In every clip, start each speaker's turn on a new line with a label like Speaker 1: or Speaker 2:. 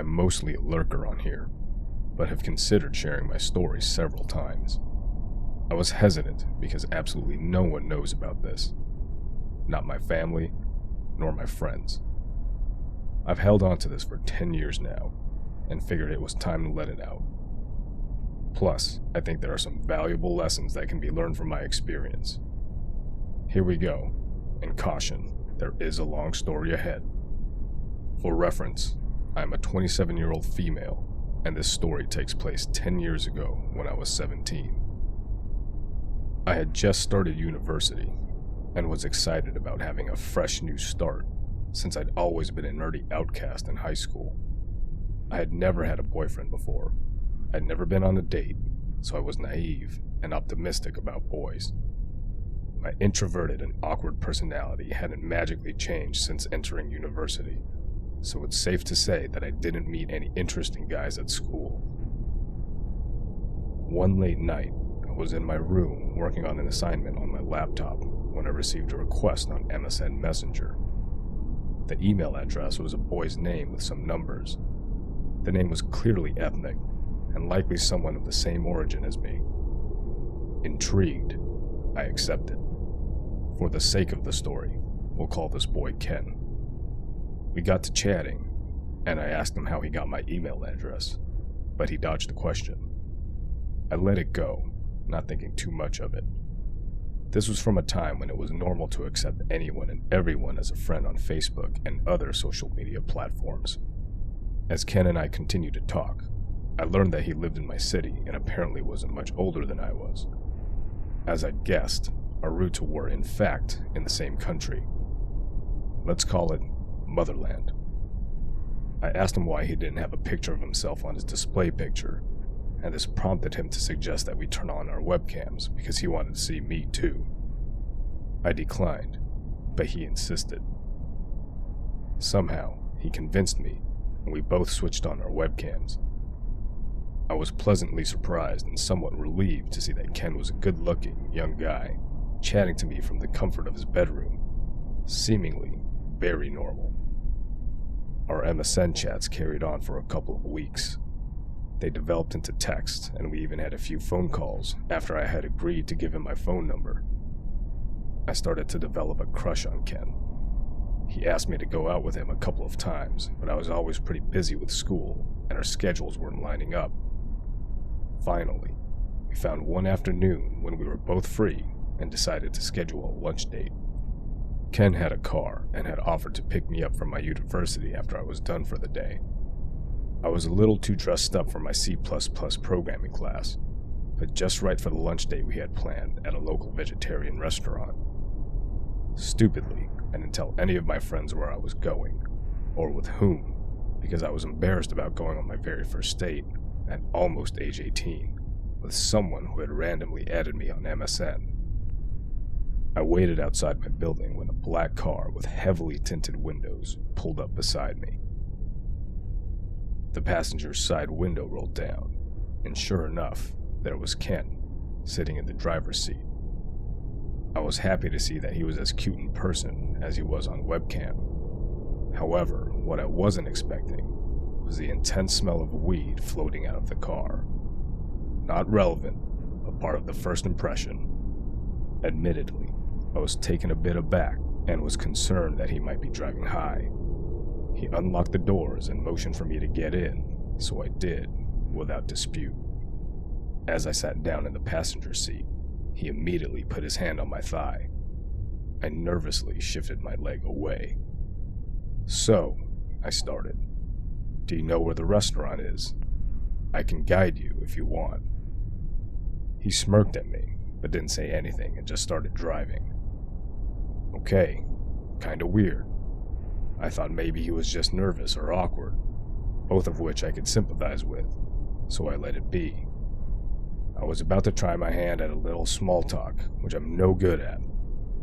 Speaker 1: I'm mostly a lurker on here, but have considered sharing my story several times. I was hesitant because absolutely no one knows about this. Not my family, nor my friends. I've held on to this for 10 years now, and figured it was time to let it out. Plus, I think there are some valuable lessons that can be learned from my experience. Here we go, and caution, there is a long story ahead. For reference, I'm a 27-year-old female, and this story takes place 10 years ago when I was 17. I had just started university, and was excited about having a fresh new start, since I'd always been a nerdy outcast in high school. I had never had a boyfriend before. I'd never been on a date, so I was naive and optimistic about boys. My introverted and awkward personality hadn't magically changed since entering university, so it's safe to say that I didn't meet any interesting guys at school. One late night, I was in my room working on an assignment on my laptop when I received a request on MSN Messenger. The email address was a boy's name with some numbers. The name was clearly ethnic, and likely someone of the same origin as me. Intrigued, I accepted. For the sake of the story, we'll call this boy Ken. We got to chatting, and I asked him how he got my email address, but he dodged the question. I let it go, not thinking too much of it. This was from a time when it was normal to accept anyone and everyone as a friend on Facebook and other social media platforms. As Ken and I continued to talk, I learned that he lived in my city and apparently wasn't much older than I was. As I'd guessed, our roots were in fact in the same country. Let's call it Motherland. I asked him why he didn't have a picture of himself on his display picture, and this prompted him to suggest that we turn on our webcams because he wanted to see me too. I declined, but he insisted. Somehow, he convinced me, and we both switched on our webcams. I was pleasantly surprised and somewhat relieved to see that Ken was a good-looking, young guy, chatting to me from the comfort of his bedroom, seemingly very normal. Our MSN chats carried on for a couple of weeks. They developed into text, and we even had a few phone calls after I had agreed to give him my phone number. I started to develop a crush on Ken. He asked me to go out with him a couple of times, but I was always pretty busy with school, and our schedules weren't lining up. Finally, we found one afternoon when we were both free and decided to schedule a lunch date. Ken had a car and had offered to pick me up from my university after I was done for the day. I was a little too dressed up for my C++ programming class, but just right for the lunch date we had planned at a local vegetarian restaurant. Stupidly, I didn't tell any of my friends where I was going, or with whom, because I was embarrassed about going on my very first date, at almost age 18, with someone who had randomly added me on MSN. I waited outside my building when a black car with heavily tinted windows pulled up beside me. The passenger's side window rolled down, and sure enough, there was Ken, sitting in the driver's seat. I was happy to see that he was as cute in person as he was on webcam. However, what I wasn't expecting was the intense smell of weed floating out of the car. Not relevant, but part of the first impression. Admittedly, I was taken a bit aback and was concerned that he might be driving high. He unlocked the doors and motioned for me to get in, so I did, without dispute. As I sat down in the passenger seat, he immediately put his hand on my thigh. I nervously shifted my leg away. "So," I started, "do you know where the restaurant is? I can guide you if you want." He smirked at me, but didn't say anything and just started driving. Okay, kinda weird. I thought maybe he was just nervous or awkward, both of which I could sympathize with, so I let it be. I was about to try my hand at a little small talk, which I'm no good at,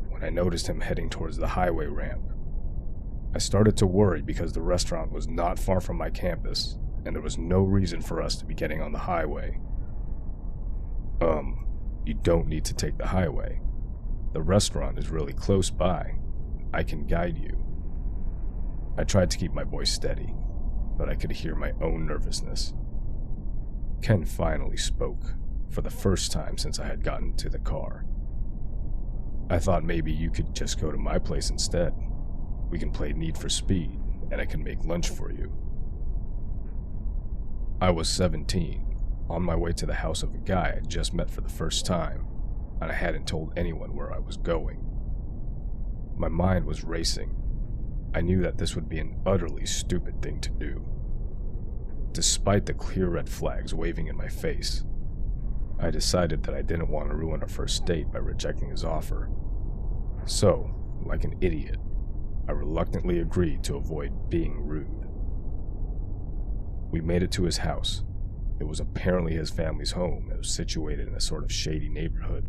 Speaker 1: when I noticed him heading towards the highway ramp. I started to worry because the restaurant was not far from my campus, and there was no reason for us to be getting on the highway. You don't need to take the highway. The restaurant is really close by. I can guide you." I tried to keep my voice steady. but I could hear my own nervousness. Ken finally spoke, for the first time since I had gotten to the car. "I thought maybe you could just go to my place instead. We can play Need for Speed, and I can make lunch for you." I was 17, on my way to the house of a guy I'd just met for the first time, and I hadn't told anyone where I was going. My mind was racing. I knew that this would be an utterly stupid thing to do. Despite the clear red flags waving in my face, I decided that I didn't want to ruin our first date by rejecting his offer. So, like an idiot, I reluctantly agreed to avoid being rude. We made it to his house. It was apparently his family's home. It was situated in a sort of shady neighborhood.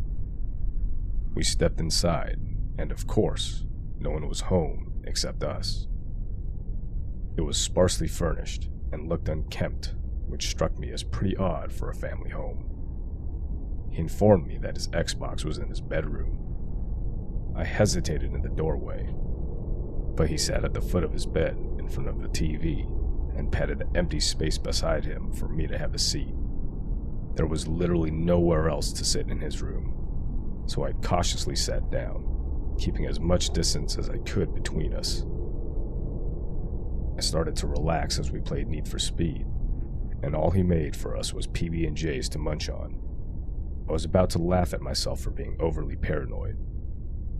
Speaker 1: We stepped inside, and of course, no one was home except us. It was sparsely furnished and looked unkempt, which struck me as pretty odd for a family home. He informed me that his Xbox was in his bedroom. I hesitated in the doorway, but he sat at the foot of his bed in front of the TV and patted the empty space beside him for me to have a seat. There was literally nowhere else to sit in his room, so I cautiously sat down, keeping as much distance as I could between us. I started to relax as we played Need for Speed, and all he made for us was PB&Js to munch on. I was about to laugh at myself for being overly paranoid,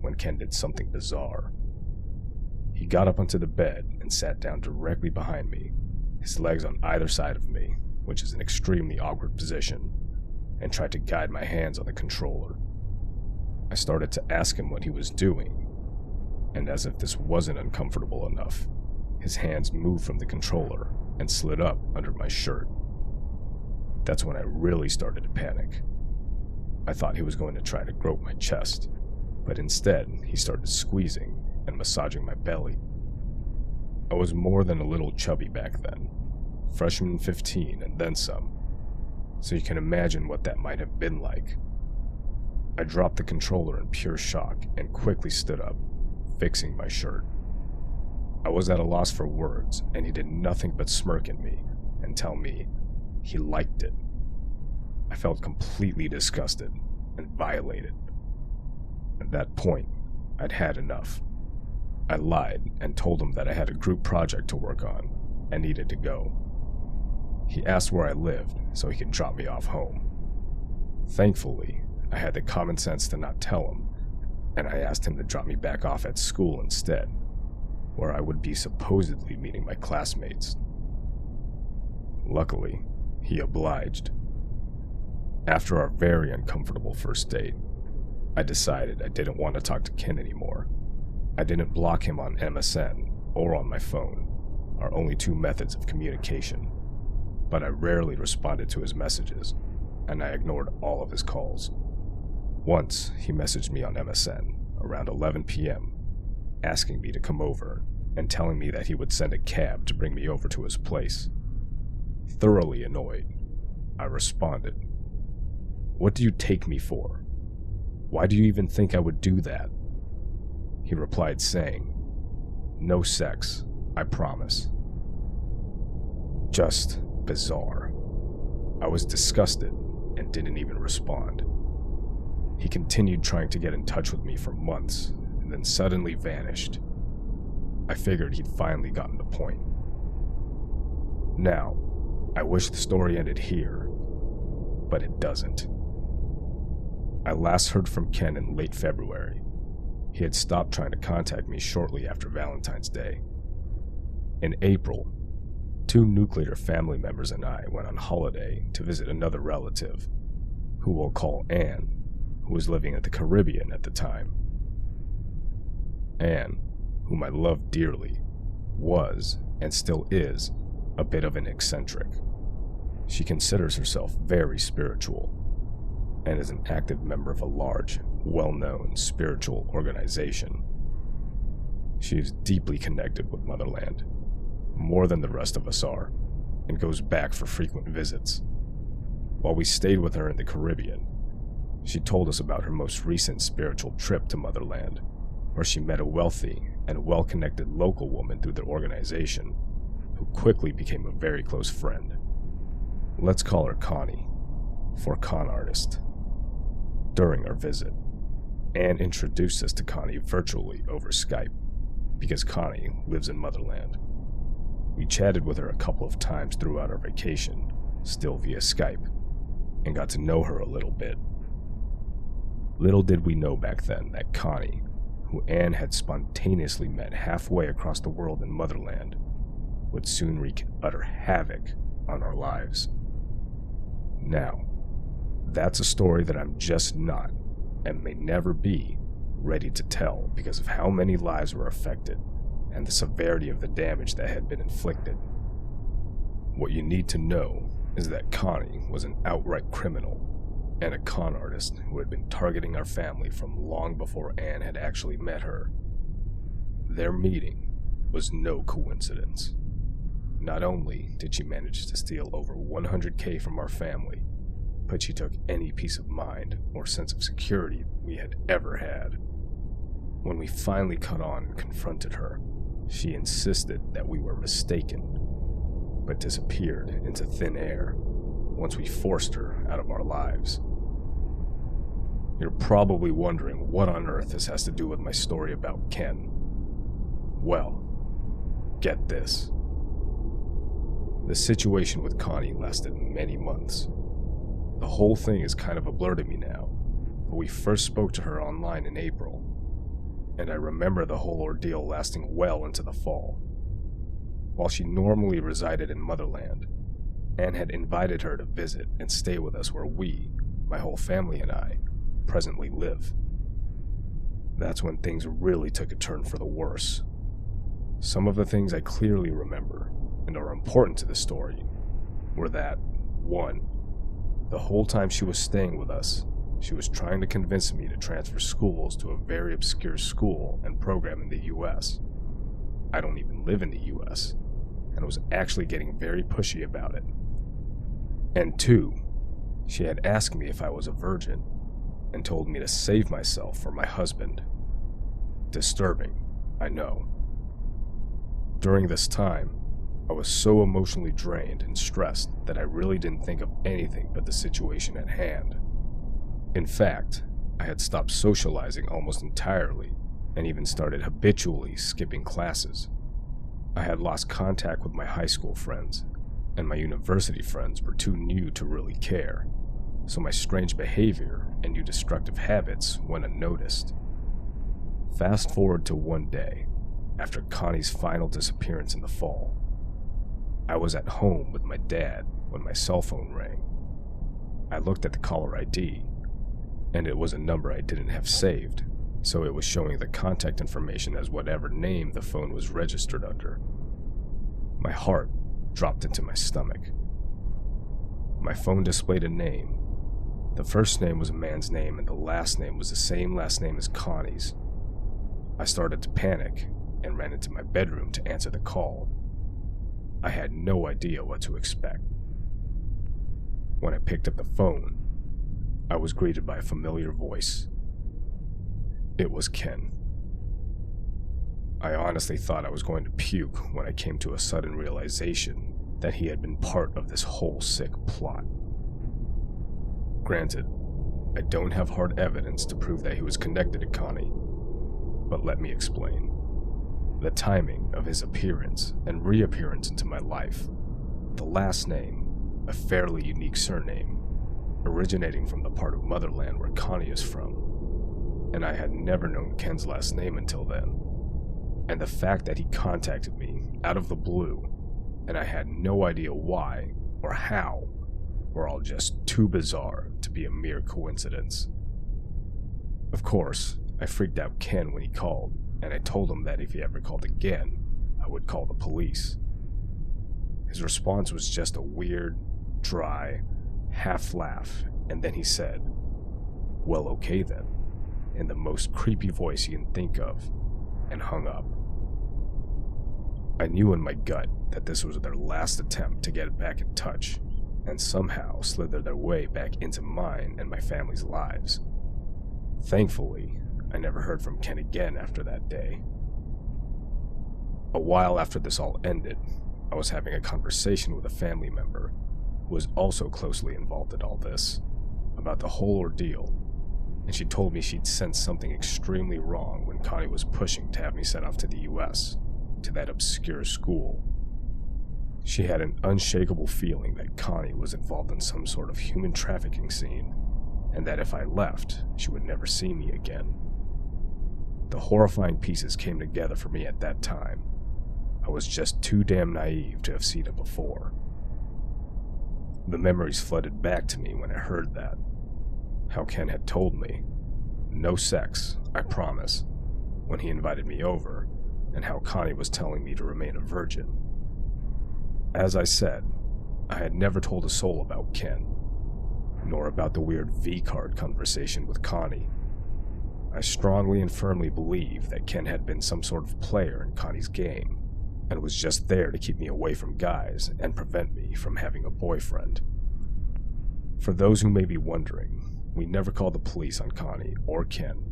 Speaker 1: when Ken did something bizarre. He got up onto the bed and sat down directly behind me, his legs on either side of me, which is an extremely awkward position, and tried to guide my hands on the controller. I started to ask him what he was doing, and as if this wasn't uncomfortable enough, his hands moved from the controller and slid up under my shirt. That's when I really started to panic. I thought he was going to try to grope my chest, but instead he started squeezing and massaging my belly. I was more than a little chubby back then, freshman 15 and then some, so you can imagine what that might have been like. I dropped the controller in pure shock and quickly stood up, fixing my shirt. I was at a loss for words, and he did nothing but smirk at me and tell me he liked it. I felt completely disgusted and violated. At that point, I'd had enough. I lied and told him that I had a group project to work on and needed to go. He asked where I lived so he could drop me off home. Thankfully, I had the common sense to not tell him, and I asked him to drop me back off at school instead, where I would be supposedly meeting my classmates. Luckily, he obliged. After our very uncomfortable first date, I decided I didn't want to talk to Ken anymore. I didn't block him on MSN or on my phone, our only two methods of communication, but I rarely responded to his messages, and I ignored all of his calls. Once, he messaged me on MSN around 11 p.m., asking me to come over and telling me that he would send a cab to bring me over to his place. Thoroughly annoyed, I responded, "What do you take me for? Why do you even think I would do that?" He replied saying, "No sex, I promise." Just bizarre. I was disgusted and didn't even respond. He continued trying to get in touch with me for months and then suddenly vanished. I figured he'd finally gotten the point. Now, I wish the story ended here, but it doesn't. I last heard from Ken in late February. He had stopped trying to contact me shortly after Valentine's Day. In April, 2 nuclear family members and I went on holiday to visit another relative, who we'll call Anne, who was living in the Caribbean at the time. Anne, whom I loved dearly, was, and still is, a bit of an eccentric. She considers herself very spiritual, and is an active member of a large, well-known spiritual organization. She is deeply connected with Motherland, more than the rest of us are, and goes back for frequent visits. While we stayed with her in the Caribbean, she told us about her most recent spiritual trip to Motherland, where she met a wealthy and well-connected local woman through their organization, who quickly became a very close friend. Let's call her Connie, for con artist. During our visit, Anne introduced us to Connie virtually over Skype, because Connie lives in Motherland. We chatted with her a couple of times throughout our vacation, still via Skype, and got to know her a little bit. Little did we know back then that Connie, who Anne had spontaneously met halfway across the world in Motherland, would soon wreak utter havoc on our lives. Now, that's a story that I'm just not, and may never be, ready to tell because of how many lives were affected and the severity of the damage that had been inflicted. What you need to know is that Connie was an outright criminal and a con artist who had been targeting our family from long before Anne had actually met her. Their meeting was no coincidence. Not only did she manage to steal over $100K from our family, but she took any peace of mind or sense of security we had ever had. When we finally caught on and confronted her, she insisted that we were mistaken, but disappeared into thin air once we forced her out of our lives. You're probably wondering what on earth this has to do with my story about Ken. Well, get this. The situation with Connie lasted many months. The whole thing is kind of a blur to me now, but we first spoke to her online in April, and I remember the whole ordeal lasting well into the fall. While she normally resided in Motherland, Anne had invited her to visit and stay with us where we, my whole family and I, presently live. That's when things really took a turn for the worse. Some of the things I clearly remember, and are important to the story, were that, 1. The whole time she was staying with us, she was trying to convince me to transfer schools to a very obscure school and program in the US. I don't even live in the US, and was actually getting very pushy about it. And 2, she had asked me if I was a virgin, and told me to save myself for my husband. Disturbing, I know. During this time, I was so emotionally drained and stressed that I really didn't think of anything but the situation at hand. In fact, I had stopped socializing almost entirely, and even started habitually skipping classes. I had lost contact with my high school friends, and my university friends were too new to really care, so my strange behavior and new destructive habits went unnoticed. Fast forward to one day, after Connie's final disappearance in the fall. I was at home with my dad when my cell phone rang. I looked at the caller ID, and it was a number I didn't have saved, so it was showing the contact information as whatever name the phone was registered under. My heart dropped into my stomach. My phone displayed a name. The first name was a man's name, and the last name was the same last name as Connie's. I started to panic and ran into my bedroom to answer the call. I had no idea what to expect. When I picked up the phone, I was greeted by a familiar voice. It was Ken. I honestly thought I was going to puke when I came to a sudden realization that he had been part of this whole sick plot. Granted, I don't have hard evidence to prove that he was connected to Connie, but let me explain. The timing of his appearance and reappearance into my life, the last name, a fairly unique surname, originating from the part of Motherland where Connie is from, and I had never known Ken's last name until then, and the fact that he contacted me out of the blue, and I had no idea why or how, were all just too bizarre to be a mere coincidence. Of course, I freaked out Ken when he called, and I told him that if he ever called again, I would call the police. His response was just a weird, dry, half laugh, and then he said, "Well, okay then," in the most creepy voice he can think of, and hung up. I knew in my gut that this was their last attempt to get back in touch, and somehow slither their way back into mine and my family's lives. Thankfully, I never heard from Ken again after that day. A while after this all ended, I was having a conversation with a family member who was also closely involved in all this, about the whole ordeal, and she told me she'd sensed something extremely wrong when Connie was pushing to have me sent off to the US, to that obscure school. She had an unshakable feeling that Connie was involved in some sort of human trafficking scene, and that if I left, she would never see me again. The horrifying pieces came together for me at that time. I was just too damn naive to have seen it before. The memories flooded back to me when I heard that. How Ken had told me, no sex, I promise, when he invited me over, and how Connie was telling me to remain a virgin. As I said, I had never told a soul about Ken, nor about the weird V-card conversation with Connie. I strongly and firmly believe that Ken had been some sort of player in Connie's game, and was just there to keep me away from guys and prevent me from having a boyfriend. For those who may be wondering, we never called the police on Connie or Ken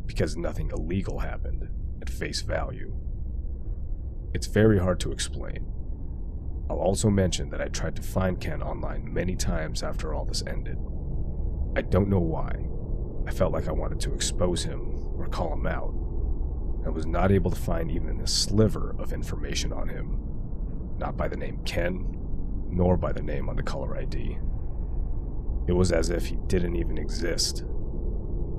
Speaker 1: because nothing illegal happened at face value. It's very hard to explain. I'll also mention that I tried to find Ken online many times after all this ended. I don't know why. I felt like I wanted to expose him or call him out. I was not able to find even a sliver of information on him, not by the name Ken, nor by the name on the caller ID. It was as if he didn't even exist.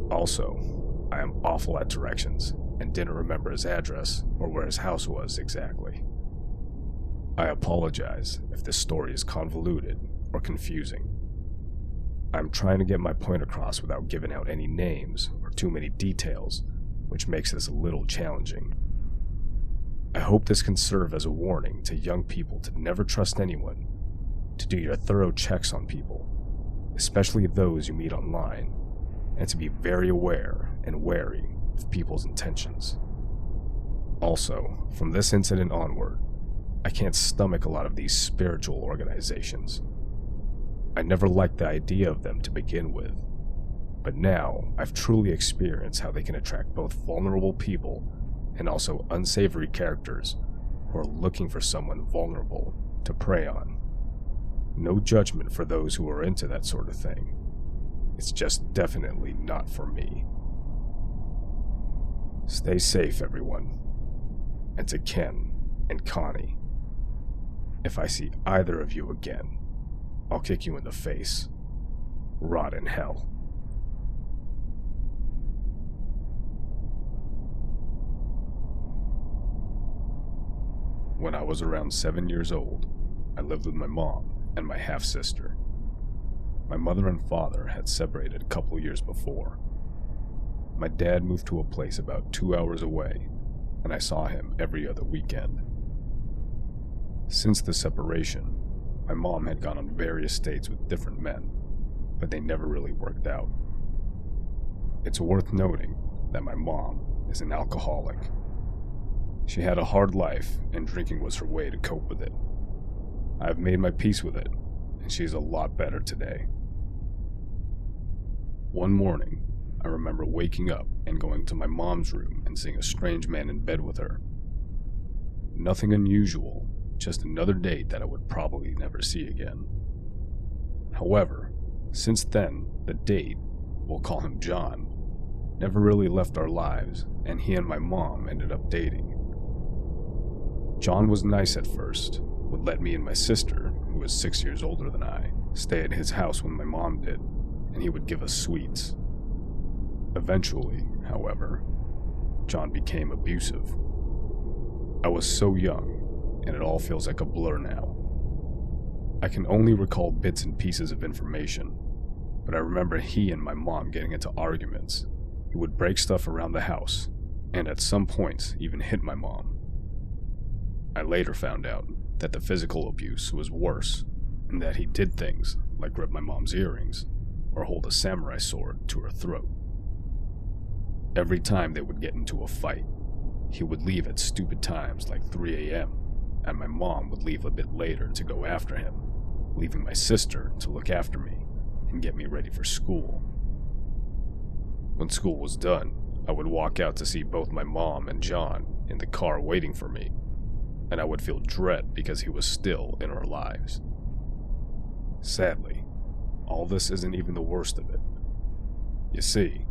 Speaker 1: Also, I am awful at directions and didn't remember his address or where his house was exactly. I apologize if this story is convoluted or confusing. I'm trying to get my point across without giving out any names or too many details, which makes this a little challenging. I hope this can serve as a warning to young people to never trust anyone, to do your thorough checks on people, especially those you meet online, and to be very aware and wary of people's intentions. Also, from this incident onward, I can't stomach a lot of these spiritual organizations. I never liked the idea of them to begin with, but now I've truly experienced how they can attract both vulnerable people and also unsavory characters who are looking for someone vulnerable to prey on. No judgment for those who are into that sort of thing. It's just definitely not for me. Stay safe, everyone. And to Ken and Connie, if I see either of you again, I'll kick you in the face. Rot in hell. When I was around 7 years old, I lived with my mom and my half-sister. My mother and father had separated a couple years before. My dad moved to a place about 2 hours away, and I saw him every other weekend. Since the separation, my mom had gone on various dates with different men, but they never really worked out. It's worth noting that my mom is an alcoholic. She had a hard life, and drinking was her way to cope with it. I've made my peace with it, and she's a lot better today. One morning, I remember waking up and going to my mom's room and seeing a strange man in bed with her. Nothing unusual, just another date that I would probably never see again. However, since then, the date, we'll call him John, never really left our lives, and he and my mom ended up dating. John was nice at first, would let me and my sister, who was 6 years older than I, stay at his house when my mom did, and he would give us sweets. Eventually, however, John became abusive. I was so young, and it all feels like a blur now. I can only recall bits and pieces of information, but I remember he and my mom getting into arguments. He would break stuff around the house, and at some points even hit my mom. I later found out that the physical abuse was worse, and that he did things like rip my mom's earrings or hold a samurai sword to her throat. Every time they would get into a fight, he would leave at stupid times like 3 a.m., and my mom would leave a bit later to go after him, leaving my sister to look after me and get me ready for school. When school was done, I would walk out to see both my mom and John in the car waiting for me. and I would feel dread because he was still in our lives. Sadly, all this isn't even the worst of it. You see,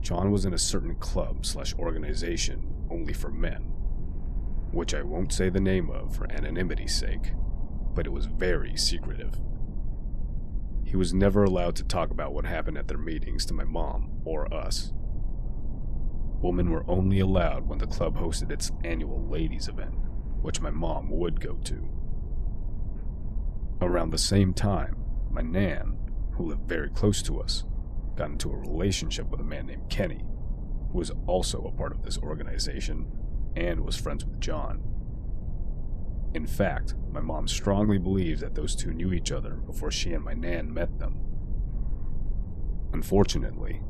Speaker 1: John was in a certain club/organization only for men, which I won't say the name of for anonymity's sake, but it was very secretive. He was never allowed to talk about what happened at their meetings to my mom or us. Women were only allowed when the club hosted its annual ladies event, which my mom would go to. Around the same time, my nan, who lived very close to us, got into a relationship with a man named Kenny, who was also a part of this organization and was friends with John. In fact, my mom strongly believes that those two knew each other before she and my nan met them. Unfortunately,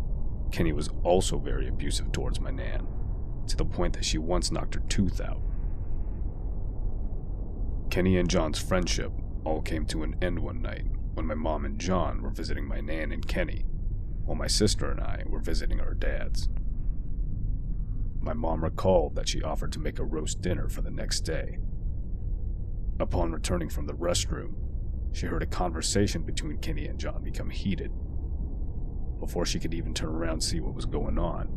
Speaker 1: Kenny was also very abusive towards my nan, to the point that she once knocked her tooth out. Kenny and John's friendship all came to an end one night when my mom and John were visiting my nan and Kenny, while my sister and I were visiting our dads. My mom recalled that she offered to make a roast dinner for the next day. Upon returning from the restroom, she heard a conversation between Kenny and John become heated. Before she could even turn around and see what was going on,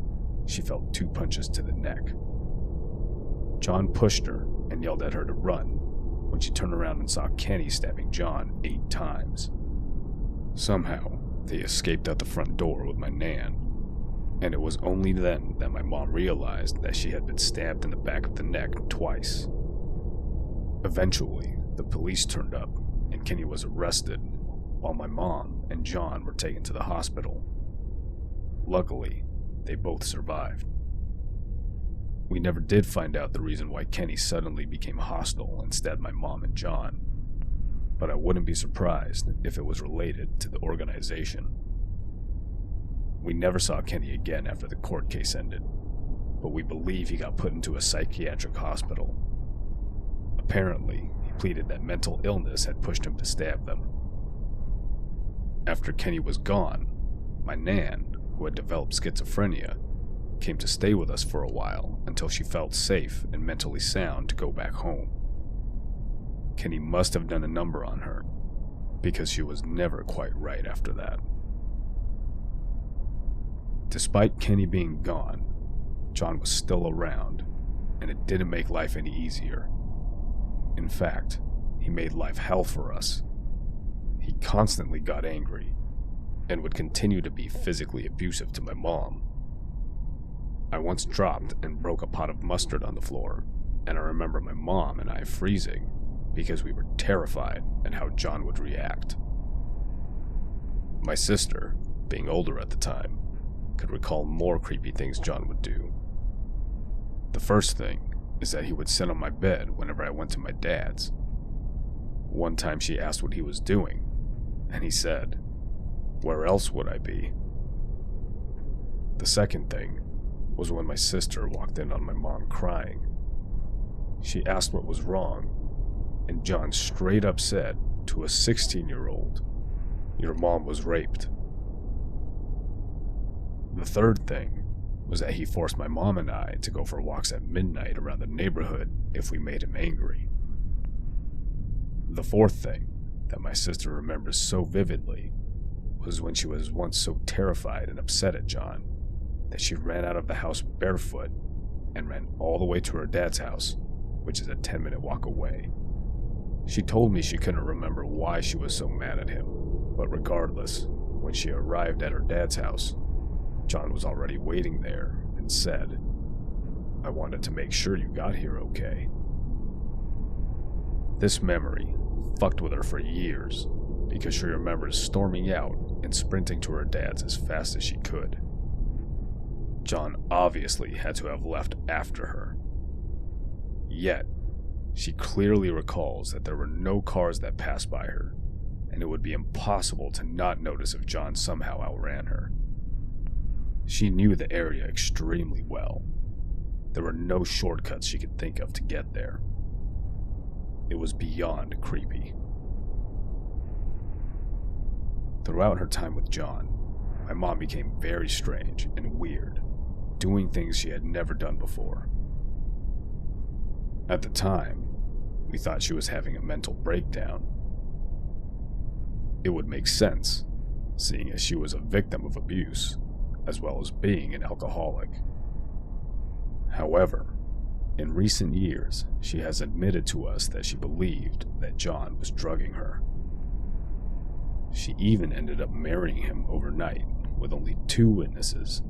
Speaker 1: she felt 2 punches to the neck. John pushed her and yelled at her to run when she turned around and saw Kenny stabbing John 8 times. Somehow, they escaped out the front door with my nan, and it was only then that my mom realized that she had been stabbed in the back of the neck twice. Eventually, the police turned up and Kenny was arrested, while my mom and John were taken to the hospital. Luckily, they both survived. We never did find out the reason why Kenny suddenly became hostile and stabbed my mom and John, but I wouldn't be surprised if it was related to the organization. We never saw Kenny again after the court case ended, but we believe he got put into a psychiatric hospital. Apparently, he pleaded that mental illness had pushed him to stab them. After Kenny was gone, my nan, who had developed schizophrenia, came to stay with us for a while until she felt safe and mentally sound to go back home. Kenny must have done a number on her, because she was never quite right after that. Despite Kenny being gone, John was still around, and it didn't make life any easier. In fact, he made life hell for us. He constantly got angry, and would continue to be physically abusive to my mom. I once dropped and broke a pot of mustard on the floor, and I remember my mom and I freezing because we were terrified at how John would react. My sister, being older at the time, could recall more creepy things John would do. The first thing is that he would sit on my bed whenever I went to my dad's. One time she asked what he was doing, and he said, "Where else would I be?" The second thing was when my sister walked in on my mom crying. She asked what was wrong, and John straight up said to a 16-year-old, "Your mom was raped." The third thing was that he forced my mom and I to go for walks at midnight around the neighborhood if we made him angry. The fourth thing that my sister remembers so vividly was when she was once so terrified and upset at John that she ran out of the house barefoot and ran all the way to her dad's house, which is a 10-minute walk away. She told me she couldn't remember why she was so mad at him, but regardless, when she arrived at her dad's house, John was already waiting there and said, "I wanted to make sure you got here okay." This memory fucked with her for years because she remembers storming out and sprinting to her dad's as fast as she could. John obviously had to have left after her. Yet, she clearly recalls that there were no cars that passed by her, and it would be impossible to not notice if John somehow outran her. She knew the area extremely well. There were no shortcuts she could think of to get there. It was beyond creepy. Throughout her time with John, my mom became very strange and weird, doing things she had never done before. At the time, we thought she was having a mental breakdown. It would make sense, seeing as she was a victim of abuse, as well as being an alcoholic. However, in recent years, she has admitted to us that she believed that John was drugging her. She even ended up marrying him overnight with only 2 witnesses,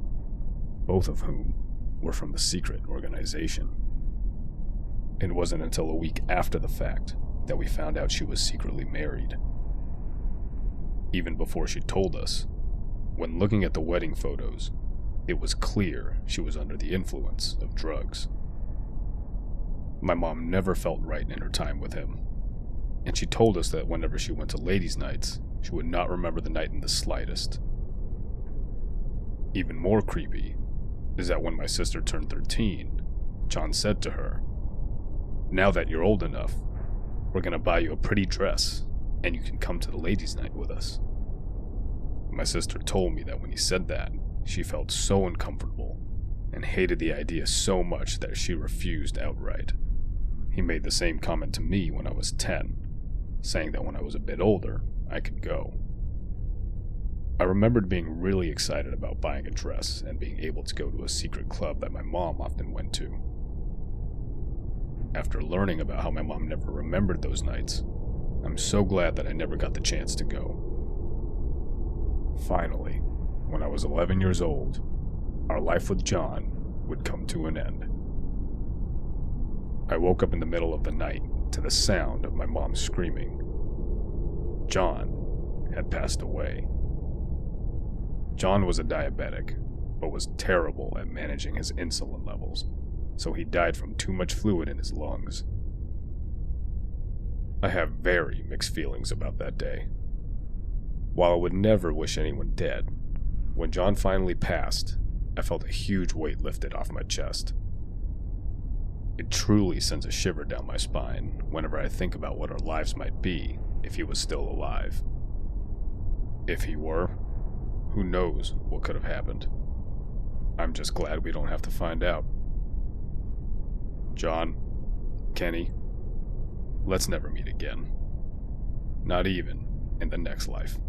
Speaker 1: both of whom were from the secret organization. It wasn't until a week after the fact that we found out she was secretly married. Even before she told us, when looking at the wedding photos, it was clear she was under the influence of drugs. My mom never felt right in her time with him, and she told us that whenever she went to ladies' nights, she would not remember the night in the slightest. Even more creepy is that when my sister turned 13, John said to her, "Now that you're old enough, we're going to buy you a pretty dress, and you can come to the ladies' night with us." My sister told me that when he said that, she felt so uncomfortable and hated the idea so much that she refused outright. He made the same comment to me when I was 10, saying that when I was a bit older, I could go. I remembered being really excited about buying a dress and being able to go to a secret club that my mom often went to. After learning about how my mom never remembered those nights, I'm so glad that I never got the chance to go. Finally, when I was 11 years old, our life with John would come to an end. I woke up in the middle of the night to the sound of my mom screaming. John had passed away. John was a diabetic, but was terrible at managing his insulin levels, so he died from too much fluid in his lungs. I have very mixed feelings about that day. While I would never wish anyone dead, when John finally passed, I felt a huge weight lifted off my chest. It truly sends a shiver down my spine whenever I think about what our lives might be if he was still alive. If he were, who knows what could have happened. I'm just glad we don't have to find out. John, Kenny, let's never meet again. Not even in the next life.